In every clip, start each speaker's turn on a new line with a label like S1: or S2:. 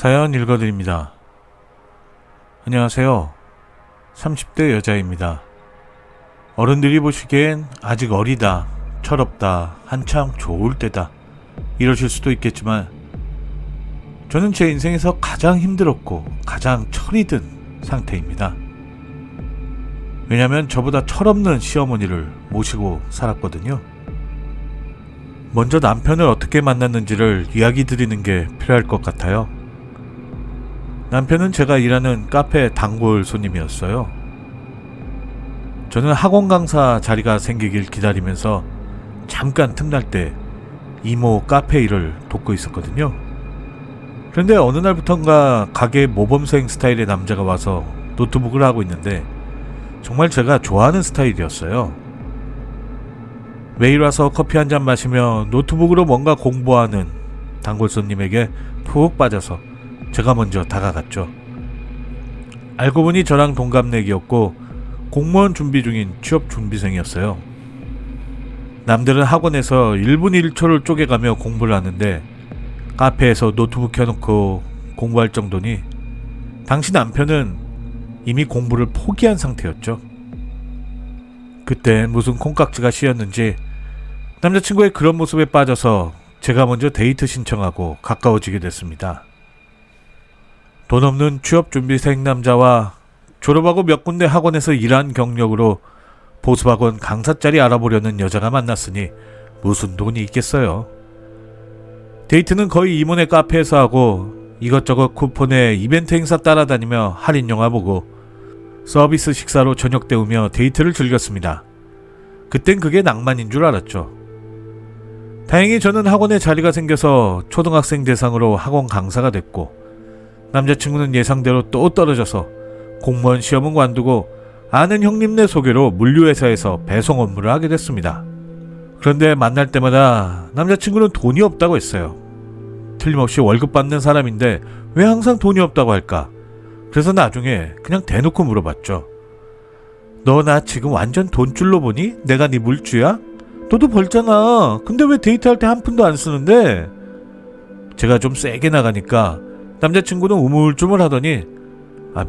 S1: 사연 읽어드립니다. 안녕하세요. 30대 여자입니다. 어른들이 보시기엔 아직 어리다, 철없다, 한참 좋을 때다 이러실 수도 있겠지만 저는 제 인생에서 가장 힘들었고 가장 철이 든 상태입니다. 왜냐면 저보다 철없는 시어머니를 모시고 살았거든요. 먼저 남편을 어떻게 만났는지를 이야기 드리는 게 필요할 것 같아요. 남편은 제가 일하는 카페 단골 손님이었어요. 저는 학원 강사 자리가 생기길 기다리면서 잠깐 틈날 때 이모 카페 일을 돕고 있었거든요. 그런데 어느 날부턴가 가게 모범생 스타일의 남자가 와서 노트북을 하고 있는데 정말 제가 좋아하는 스타일이었어요. 매일 와서 커피 한잔 마시며 노트북으로 뭔가 공부하는 단골 손님에게 푹 빠져서 제가 먼저 다가갔죠. 알고 보니 저랑 동갑내기였고 공무원 준비 중인 취업 준비생이었어요. 남들은 학원에서 1분 1초를 쪼개가며 공부를 하는데 카페에서 노트북 켜놓고 공부할 정도니 당시 남편은 이미 공부를 포기한 상태였죠. 그때 무슨 콩깍지가 씌었는지 남자친구의 그런 모습에 빠져서 제가 먼저 데이트 신청하고 가까워지게 됐습니다. 돈 없는 취업준비생 남자와 졸업하고 몇 군데 학원에서 일한 경력으로 보습학원 강사 자리 알아보려는 여자가 만났으니 무슨 돈이 있겠어요. 데이트는 거의 이모네 카페에서 하고 이것저것 쿠폰에 이벤트 행사 따라다니며 할인 영화 보고 서비스 식사로 저녁 때우며 데이트를 즐겼습니다. 그땐 그게 낭만인 줄 알았죠. 다행히 저는 학원에 자리가 생겨서 초등학생 대상으로 학원 강사가 됐고 남자친구는 예상대로 또 떨어져서 공무원 시험은 관두고 아는 형님네 소개로 물류회사에서 배송 업무를 하게 됐습니다. 그런데 만날 때마다 남자친구는 돈이 없다고 했어요. 틀림없이 월급 받는 사람인데 왜 항상 돈이 없다고 할까? 그래서 나중에 그냥 대놓고 물어봤죠. 너 나 지금 완전 돈줄로 보니? 내가 네 물주야? 너도 벌잖아. 근데 왜 데이트할 때 한 푼도 안 쓰는데? 제가 좀 세게 나가니까 남자친구는 우물쭈물 하더니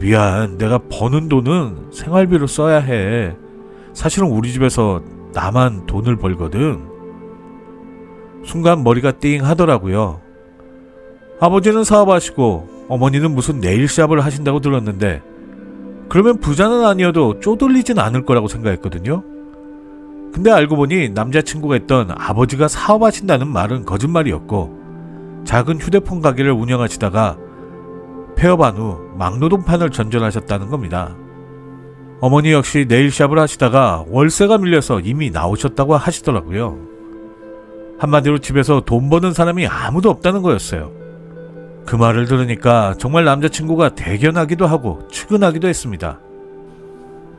S1: 미안, 내가 버는 돈은 생활비로 써야 해. 사실은 우리 집에서 나만 돈을 벌거든. 순간 머리가 띵 하더라고요. 아버지는 사업하시고 어머니는 무슨 네일샵을 하신다고 들었는데 그러면 부자는 아니어도 쪼들리진 않을 거라고 생각했거든요. 근데 알고 보니 남자친구가 했던 아버지가 사업하신다는 말은 거짓말이었고 작은 휴대폰 가게를 운영하시다가 폐업한 후 막노동판을 전전하셨다는 겁니다. 어머니 역시 네일샵을 하시다가 월세가 밀려서 이미 나오셨다고 하시더라고요. 한마디로 집에서 돈 버는 사람이 아무도 없다는 거였어요. 그 말을 들으니까 정말 남자친구가 대견하기도 하고 측은하기도 했습니다.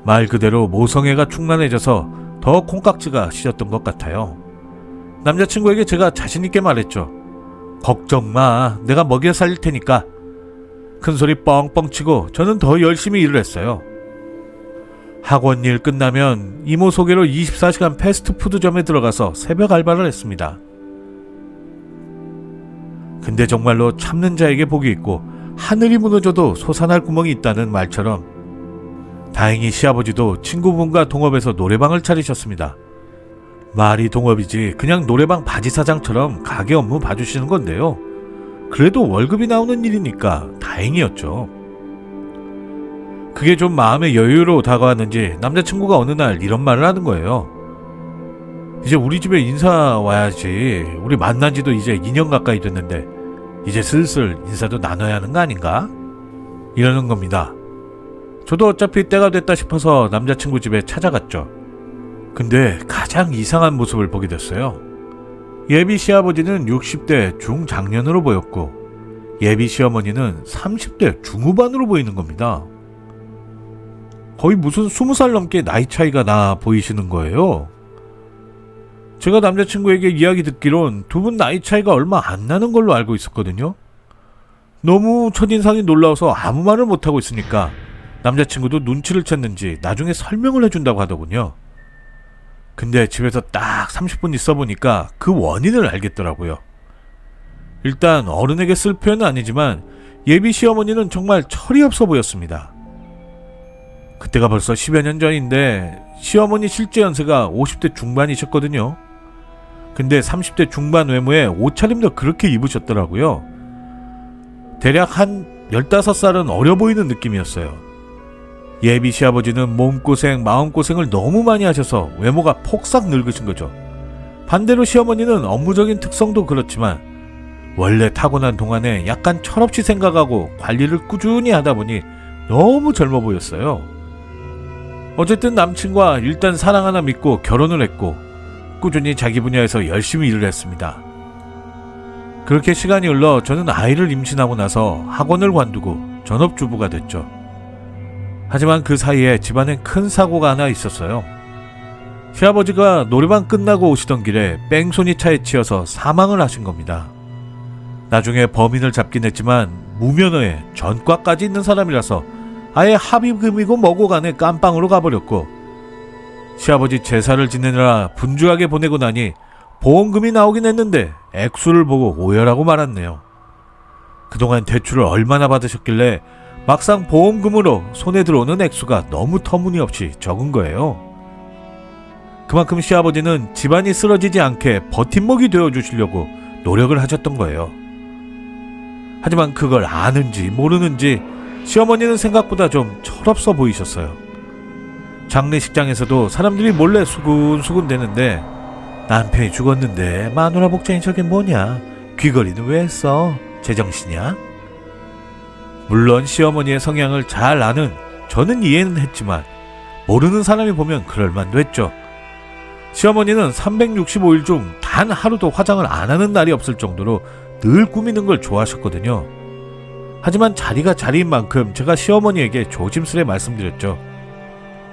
S1: 말 그대로 모성애가 충만해져서 더 콩깍지가 씌었던 것 같아요. 남자친구에게 제가 자신있게 말했죠. 걱정 마, 내가 먹여 살릴 테니까. 큰소리 뻥뻥 치고 저는 더 열심히 일을 했어요. 학원 일 끝나면 이모 소개로 24시간 패스트푸드점에 들어가서 새벽 알바를 했습니다. 근데 정말로 참는 자에게 복이 있고 하늘이 무너져도 솟아날 구멍이 있다는 말처럼 다행히 시아버지도 친구분과 동업해서 노래방을 차리셨습니다. 말이 동업이지 그냥 노래방 바지사장처럼 가게 업무 봐주시는 건데요. 그래도 월급이 나오는 일이니까 다행이었죠. 그게 좀 마음의 여유로 다가왔는지 남자친구가 어느 날 이런 말을 하는 거예요. 이제 우리 집에 인사 와야지. 우리 만난 지도 이제 2년 가까이 됐는데 이제 슬슬 인사도 나눠야 하는 거 아닌가? 이러는 겁니다. 저도 어차피 때가 됐다 싶어서 남자친구 집에 찾아갔죠. 근데 가장 이상한 모습을 보게 됐어요. 예비 시아버지는 60대 중장년으로 보였고 예비 시어머니는 30대 중후반으로 보이는 겁니다. 거의 무슨 20살 넘게 나이 차이가 나 보이시는 거예요. 제가 남자친구에게 이야기 듣기론 두 분 나이 차이가 얼마 안 나는 걸로 알고 있었거든요. 너무 첫인상이 놀라워서 아무 말을 못하고 있으니까 남자친구도 눈치를 챘는지 나중에 설명을 해준다고 하더군요. 근데 집에서 딱 30분 있어 보니까 그 원인을 알겠더라고요. 일단 어른에게 쓸 표현은 아니지만 예비 시어머니는 정말 철이 없어 보였습니다. 그때가 벌써 10여 년 전인데 시어머니 실제 연세가 50대 중반이셨거든요. 근데 30대 중반 외모에 옷차림도 그렇게 입으셨더라고요. 대략 한 15살은 어려 보이는 느낌이었어요. 예비 시아버지는 몸고생, 마음고생을 너무 많이 하셔서 외모가 폭삭 늙으신 거죠. 반대로 시어머니는 업무적인 특성도 그렇지만 원래 타고난 동안에 약간 철없이 생각하고 관리를 꾸준히 하다 보니 너무 젊어 보였어요. 어쨌든 남친과 일단 사랑 하나 믿고 결혼을 했고 꾸준히 자기 분야에서 열심히 일을 했습니다. 그렇게 시간이 흘러 저는 아이를 임신하고 나서 학원을 관두고 전업주부가 됐죠. 하지만 그 사이에 집안엔 큰 사고가 하나 있었어요. 시아버지가 노래방 끝나고 오시던 길에 뺑소니 차에 치여서 사망을 하신 겁니다. 나중에 범인을 잡긴 했지만 무면허에 전과까지 있는 사람이라서 아예 합의금이고 뭐고 간에 깜빵으로 가버렸고, 시아버지 제사를 지내느라 분주하게 보내고 나니 보험금이 나오긴 했는데 액수를 보고 오열하고 말았네요. 그동안 대출을 얼마나 받으셨길래 막상 보험금으로 손에 들어오는 액수가 너무 터무니없이 적은 거예요. 그만큼 시아버지는 집안이 쓰러지지 않게 버팀목이 되어주시려고 노력을 하셨던 거예요. 하지만 그걸 아는지 모르는지 시어머니는 생각보다 좀 철없어 보이셨어요. 장례식장에서도 사람들이 몰래 수근수근 대는데 남편이 죽었는데 마누라 복장이 저게 뭐냐? 귀걸이는 왜 했어? 제정신이야? 물론 시어머니의 성향을 잘 아는 저는 이해는 했지만 모르는 사람이 보면 그럴만도 했죠. 시어머니는 365일 중 단 하루도 화장을 안 하는 날이 없을 정도로 늘 꾸미는 걸 좋아하셨거든요. 하지만 자리가 자리인 만큼 제가 시어머니에게 조심스레 말씀드렸죠.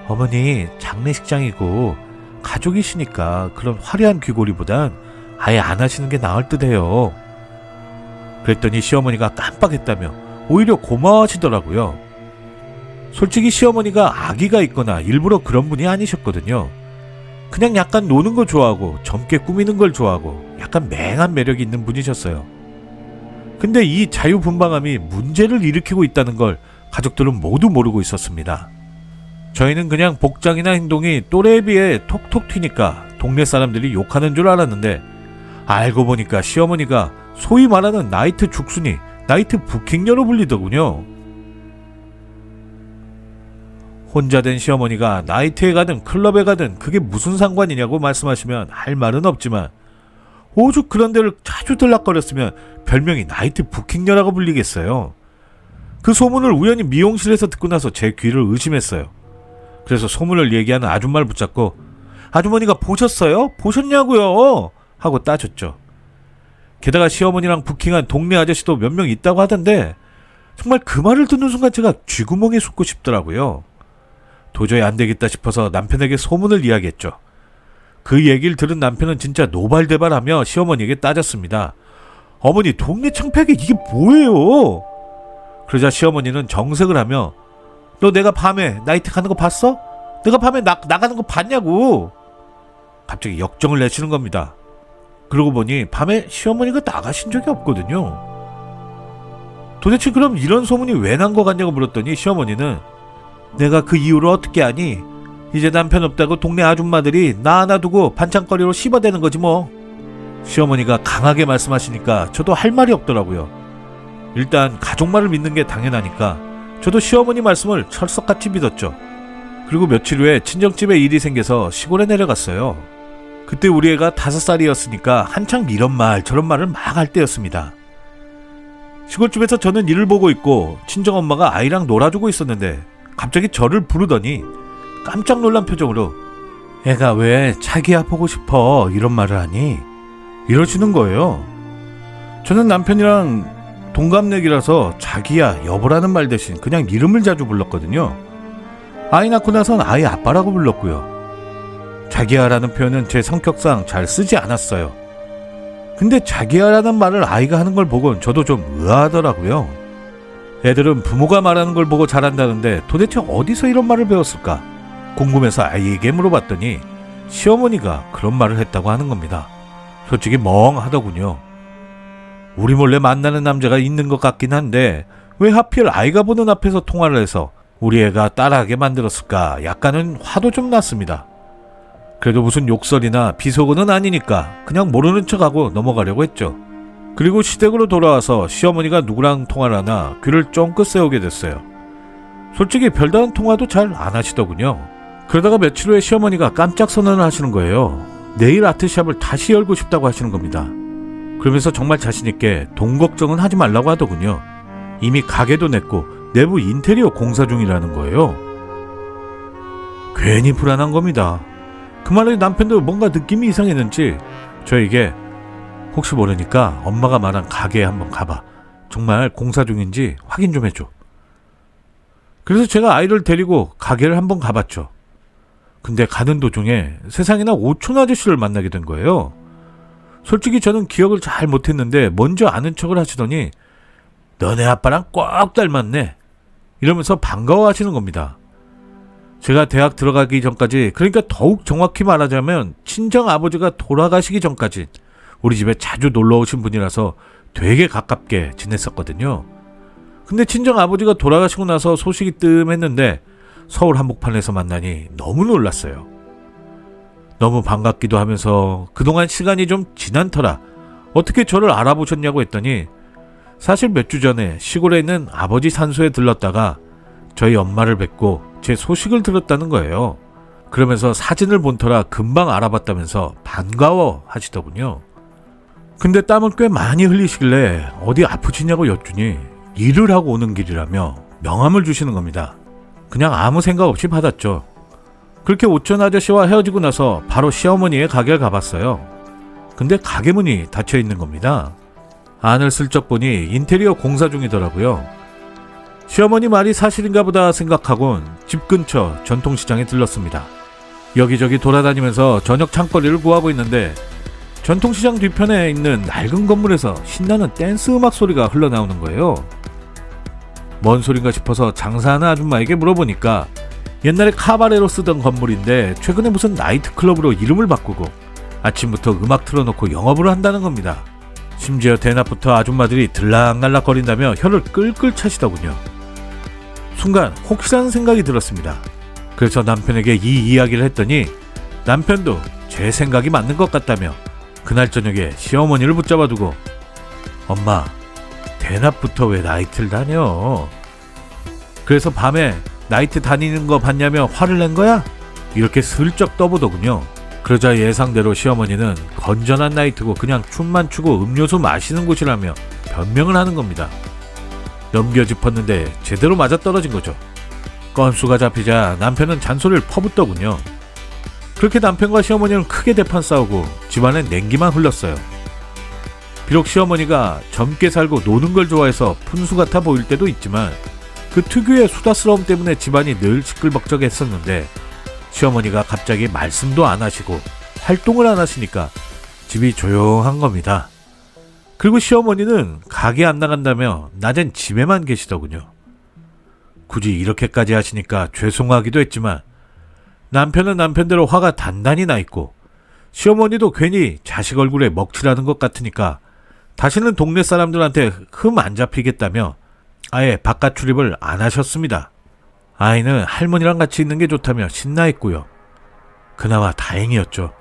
S1: 어머니, 장례식장이고 가족이시니까 그런 화려한 귀걸이보단 아예 안 하시는 게 나을 듯해요. 그랬더니 시어머니가 깜빡했다며 오히려 고마워하시더라고요. 솔직히 시어머니가 아기가 있거나 일부러 그런 분이 아니셨거든요. 그냥 약간 노는 거 좋아하고 젊게 꾸미는 걸 좋아하고 약간 맹한 매력이 있는 분이셨어요. 근데 이 자유분방함이 문제를 일으키고 있다는 걸 가족들은 모두 모르고 있었습니다. 저희는 그냥 복장이나 행동이 또래에 비해 톡톡 튀니까 동네 사람들이 욕하는 줄 알았는데 알고 보니까 시어머니가 소위 말하는 나이트 죽순이 나이트 부킹녀로 불리더군요. 혼자 된 시어머니가 나이트에 가든 클럽에 가든 그게 무슨 상관이냐고 말씀하시면 할 말은 없지만 오죽 그런 데를 자주 들락거렸으면 별명이 나이트 부킹녀라고 불리겠어요. 그 소문을 우연히 미용실에서 듣고 나서 제 귀를 의심했어요. 그래서 소문을 얘기하는 아줌마를 붙잡고 아주머니가 보셨어요? 보셨냐고요? 하고 따졌죠. 게다가 시어머니랑 부킹한 동네 아저씨도 몇 명 있다고 하던데 정말 그 말을 듣는 순간 제가 쥐구멍에 숨고 싶더라고요. 도저히 안 되겠다 싶어서 남편에게 소문을 이야기했죠. 그 얘기를 들은 남편은 진짜 노발대발하며 시어머니에게 따졌습니다. 어머니, 동네 창피하게 이게 뭐예요? 그러자 시어머니는 정색을 하며 너 내가 밤에 나이트 가는 거 봤어? 내가 밤에 나가는 거 봤냐고? 갑자기 역정을 내시는 겁니다. 그러고 보니 밤에 시어머니가 나가신 적이 없거든요. 도대체 그럼 이런 소문이 왜 난 거 같냐고 물었더니 시어머니는 내가 그 이유를 어떻게 아니? 이제 남편 없다고 동네 아줌마들이 나 하나 두고 반찬거리로 씹어대는 거지 뭐. 시어머니가 강하게 말씀하시니까 저도 할 말이 없더라고요. 일단 가족 말을 믿는 게 당연하니까 저도 시어머니 말씀을 철석같이 믿었죠. 그리고 며칠 후에 친정집에 일이 생겨서 시골에 내려갔어요. 그때 우리 애가 5살이었으니까 한창 이런 말 저런 말을 막 할 때였습니다. 시골집에서 저는 일을 보고 있고 친정엄마가 아이랑 놀아주고 있었는데 갑자기 저를 부르더니 깜짝 놀란 표정으로 애가 왜 자기야 보고 싶어 이런 말을 하니? 이러시는 거예요. 저는 남편이랑 동갑내기라서 자기야 여보라는 말 대신 그냥 이름을 자주 불렀거든요. 아이 낳고 나선 아이 아빠라고 불렀고요. 자기야라는 표현은 제 성격상 잘 쓰지 않았어요. 근데 자기야라는 말을 아이가 하는 걸 보곤 저도 좀 의아하더라고요. 애들은 부모가 말하는 걸 보고 자란다는데 도대체 어디서 이런 말을 배웠을까? 궁금해서 아이에게 물어봤더니 시어머니가 그런 말을 했다고 하는 겁니다. 솔직히 멍하더군요. 우리 몰래 만나는 남자가 있는 것 같긴 한데 왜 하필 아이가 보는 앞에서 통화를 해서 우리 애가 따라하게 만들었을까 약간은 화도 좀 났습니다. 그래도 무슨 욕설이나 비속어는 아니니까 그냥 모르는 척하고 넘어가려고 했죠. 그리고 시댁으로 돌아와서 시어머니가 누구랑 통화를 하나 귀를 쫑긋 세우게 됐어요. 솔직히 별다른 통화도 잘 안 하시더군요. 그러다가 며칠 후에 시어머니가 깜짝 선언을 하시는 거예요. 네일 아트샵을 다시 열고 싶다고 하시는 겁니다. 그러면서 정말 자신있게 돈 걱정은 하지 말라고 하더군요. 이미 가게도 냈고 내부 인테리어 공사 중이라는 거예요. 괜히 불안한 겁니다. 그 말에 남편도 뭔가 느낌이 이상했는지 저에게 혹시 모르니까 엄마가 말한 가게에 한번 가봐. 정말 공사 중인지 확인 좀 해줘. 그래서 제가 아이를 데리고 가게를 한번 가봤죠. 근데 가는 도중에 세상에나 오촌 아저씨를 만나게 된 거예요. 솔직히 저는 기억을 잘 못했는데 먼저 아는 척을 하시더니 너네 아빠랑 꼭 닮았네 이러면서 반가워하시는 겁니다. 제가 대학 들어가기 전까지, 그러니까 더욱 정확히 말하자면 친정 아버지가 돌아가시기 전까지 우리 집에 자주 놀러 오신 분이라서 되게 가깝게 지냈었거든요. 근데 친정 아버지가 돌아가시고 나서 소식이 뜸했는데 서울 한복판에서 만나니 너무 놀랐어요. 너무 반갑기도 하면서 그동안 시간이 좀 지난 터라 어떻게 저를 알아보셨냐고 했더니 사실 몇 주 전에 시골에 있는 아버지 산소에 들렀다가 저희 엄마를 뵙고 제 소식을 들었다는 거예요. 그러면서 사진을 본 터라 금방 알아봤다면서 반가워 하시더군요. 근데 땀을 꽤 많이 흘리시길래 어디 아프시냐고 여쭈니 일을 하고 오는 길이라며 명함을 주시는 겁니다. 그냥 아무 생각 없이 받았죠. 그렇게 오촌 아저씨와 헤어지고 나서 바로 시어머니의 가게를 가봤어요. 근데 가게 문이 닫혀 있는 겁니다. 안을 슬쩍 보니 인테리어 공사 중이더라고요. 시어머니 말이 사실인가 보다 생각하곤 집 근처 전통시장에 들렀습니다. 여기저기 돌아다니면서 저녁 창거리를 구하고 있는데 전통시장 뒤편에 있는 낡은 건물에서 신나는 댄스 음악 소리가 흘러나오는 거예요. 뭔 소린가 싶어서 장사하는 아줌마에게 물어보니까 옛날에 카바레로 쓰던 건물인데 최근에 무슨 나이트클럽으로 이름을 바꾸고 아침부터 음악 틀어놓고 영업을 한다는 겁니다. 심지어 대낮부터 아줌마들이 들락날락 거린다며 혀를 끌끌 차시더군요. 순간 혹시라는 생각이 들었습니다. 그래서 남편에게 이 이야기를 했더니 남편도 제 생각이 맞는 것 같다며 그날 저녁에 시어머니를 붙잡아두고 엄마, 대낮부터 왜 나이트를 다녀? 그래서 밤에 나이트 다니는 거 봤냐며 화를 낸 거야? 이렇게 슬쩍 떠보더군요. 그러자 예상대로 시어머니는 건전한 나이트고 그냥 춤만 추고 음료수 마시는 곳이라며 변명을 하는 겁니다. 넘겨짚었는데 제대로 맞아떨어진 거죠. 건수가 잡히자 남편은 잔소리를 퍼붓더군요. 그렇게 남편과 시어머니는 크게 대판 싸우고 집안엔 냉기만 흘렀어요. 비록 시어머니가 젊게 살고 노는 걸 좋아해서 푼수 같아 보일 때도 있지만 그 특유의 수다스러움 때문에 집안이 늘 시끌벅적했었는데 시어머니가 갑자기 말씀도 안 하시고 활동을 안 하시니까 집이 조용한 겁니다. 그리고 시어머니는 가게 안 나간다며 낮엔 집에만 계시더군요. 굳이 이렇게까지 하시니까 죄송하기도 했지만 남편은 남편대로 화가 단단히 나 있고 시어머니도 괜히 자식 얼굴에 먹칠하는 것 같으니까 다시는 동네 사람들한테 흠 안 잡히겠다며 아예 바깥 출입을 안 하셨습니다. 아이는 할머니랑 같이 있는 게 좋다며 신나 있고요. 그나마 다행이었죠.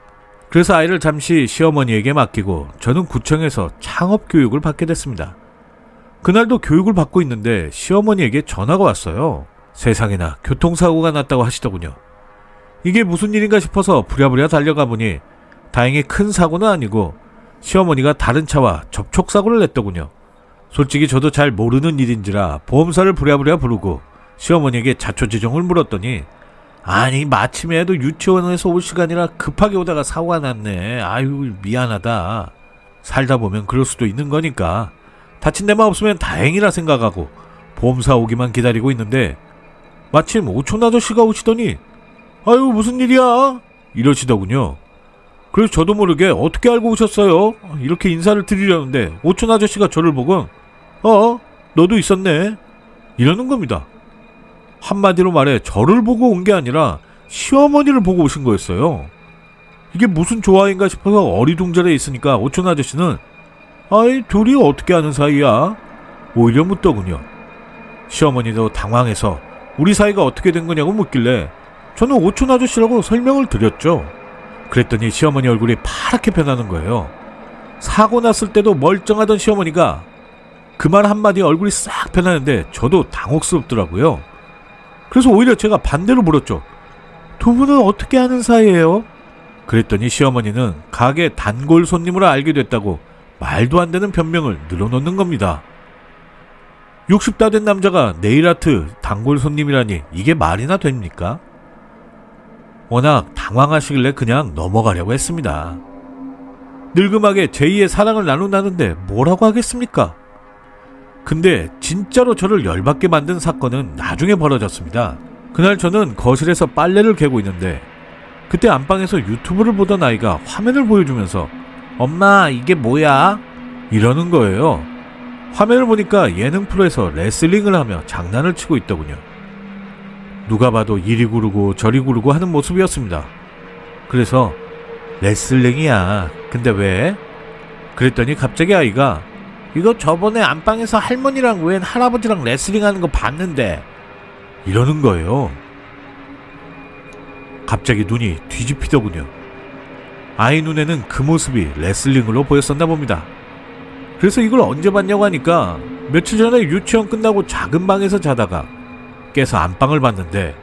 S1: 그래서 아이를 잠시 시어머니에게 맡기고 저는 구청에서 창업 교육을 받게 됐습니다. 그날도 교육을 받고 있는데 시어머니에게 전화가 왔어요. 세상에나 교통사고가 났다고 하시더군요. 이게 무슨 일인가 싶어서 부랴부랴 달려가 보니 다행히 큰 사고는 아니고 시어머니가 다른 차와 접촉사고를 냈더군요. 솔직히 저도 잘 모르는 일인지라 보험사를 부랴부랴 부르고 시어머니에게 자초지종을 물었더니 아니 마침에도 유치원에서 올 시간이라 급하게 오다가 사고가 났네. 아유 미안하다. 살다 보면 그럴 수도 있는 거니까 다친 데만 없으면 다행이라 생각하고 보험사 오기만 기다리고 있는데 마침 오촌 아저씨가 오시더니 아유 무슨 일이야? 이러시더군요. 그래서 저도 모르게 어떻게 알고 오셨어요? 이렇게 인사를 드리려는데 오촌 아저씨가 저를 보고 너도 있었네 이러는 겁니다. 한마디로 말해 저를 보고 온 게 아니라 시어머니를 보고 오신 거였어요. 이게 무슨 조화인가 싶어서 어리둥절해 있으니까 오촌 아저씨는 아이, 둘이 어떻게 아는 사이야? 오히려 묻더군요. 시어머니도 당황해서 우리 사이가 어떻게 된 거냐고 묻길래 저는 오촌 아저씨라고 설명을 드렸죠. 그랬더니 시어머니 얼굴이 파랗게 변하는 거예요. 사고 났을 때도 멀쩡하던 시어머니가 그 말 한마디에 얼굴이 싹 변하는데 저도 당혹스럽더라고요. 그래서 오히려 제가 반대로 물었죠. 두 분은 어떻게 아는 사이예요? 그랬더니 시어머니는 가게 단골 손님으로 알게 됐다고 말도 안 되는 변명을 늘어놓는 겁니다. 60다 된 남자가 네일아트 단골 손님이라니 이게 말이나 됩니까? 워낙 당황하시길래 그냥 넘어가려고 했습니다. 늙음하게 제2의 사랑을 나눈다는데 뭐라고 하겠습니까? 근데 진짜로 저를 열받게 만든 사건은 나중에 벌어졌습니다. 그날 저는 거실에서 빨래를 개고 있는데 그때 안방에서 유튜브를 보던 아이가 화면을 보여주면서 엄마 이게 뭐야? 이러는 거예요. 화면을 보니까 예능 프로에서 레슬링을 하며 장난을 치고 있더군요. 누가 봐도 이리 구르고 저리 구르고 하는 모습이었습니다. 그래서 레슬링이야. 근데 왜? 그랬더니 갑자기 아이가 이거 저번에 안방에서 할머니랑 웬 할아버지랑 레슬링 하는 거 봤는데 이러는 거예요. 갑자기 눈이 뒤집히더군요. 아이 눈에는 그 모습이 레슬링으로 보였었나 봅니다. 그래서 이걸 언제 봤냐고 하니까 며칠 전에 유치원 끝나고 작은 방에서 자다가 깨서 안방을 봤는데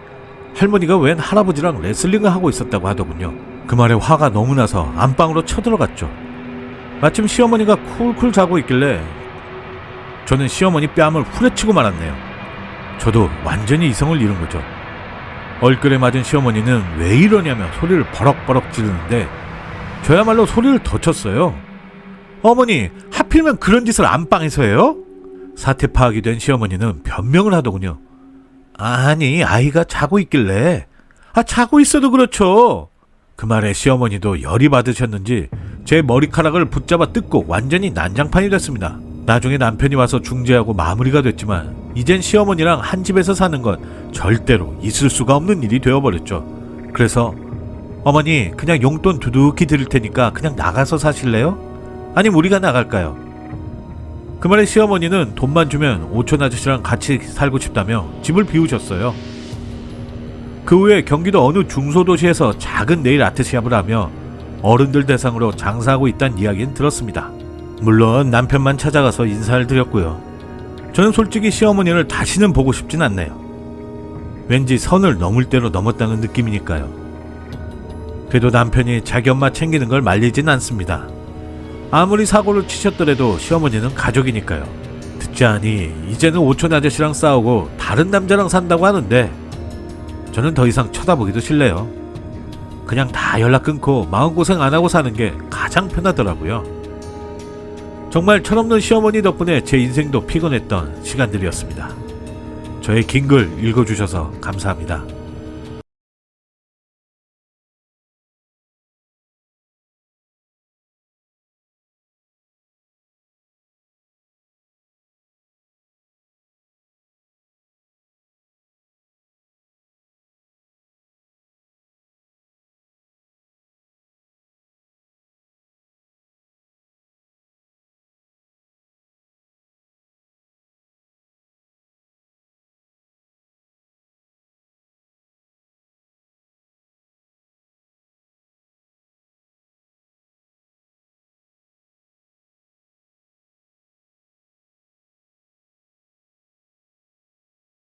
S1: 할머니가 웬 할아버지랑 레슬링을 하고 있었다고 하더군요. 그 말에 화가 너무 나서 안방으로 쳐들어갔죠. 마침 시어머니가 쿨쿨 자고 있길래 저는 시어머니 뺨을 후려치고 말았네요. 저도 완전히 이성을 잃은 거죠. 얼굴에 맞은 시어머니는 왜 이러냐며 소리를 버럭버럭 지르는데 저야말로 소리를 더 쳤어요. 어머니, 하필이면 그런 짓을 안방에서 해요? 사태 파악이 된 시어머니는 변명을 하더군요. 아니, 아이가 자고 있길래. 자고 있어도 그렇죠. 그 말에 시어머니도 열이 받으셨는지 제 머리카락을 붙잡아 뜯고 완전히 난장판이 됐습니다. 나중에 남편이 와서 중재하고 마무리가 됐지만 이젠 시어머니랑 한 집에서 사는 건 절대로 있을 수가 없는 일이 되어버렸죠. 그래서 어머니, 그냥 용돈 두둑히 드릴 테니까 그냥 나가서 사실래요? 아니면 우리가 나갈까요? 그 말에 시어머니는 돈만 주면 오촌 아저씨랑 같이 살고 싶다며 집을 비우셨어요. 그 후에 경기도 어느 중소도시에서 작은 네일 아트샵을 하며 어른들 대상으로 장사하고 있다는 이야기는 들었습니다. 물론 남편만 찾아가서 인사를 드렸고요. 저는 솔직히 시어머니를 다시는 보고 싶진 않네요. 왠지 선을 넘을 대로 넘었다는 느낌이니까요. 그래도 남편이 자기 엄마 챙기는 걸 말리진 않습니다. 아무리 사고를 치셨더라도 시어머니는 가족이니까요. 듣지 않니 이제는 오촌 아저씨랑 싸우고 다른 남자랑 산다고 하는데 저는 더 이상 쳐다보기도 싫네요. 그냥 다 연락 끊고 마음고생 안 하고 사는 게 가장 편하더라고요. 정말 철없는 시어머니 덕분에 제 인생도 피곤했던 시간들이었습니다. 저의 긴 글 읽어주셔서 감사합니다.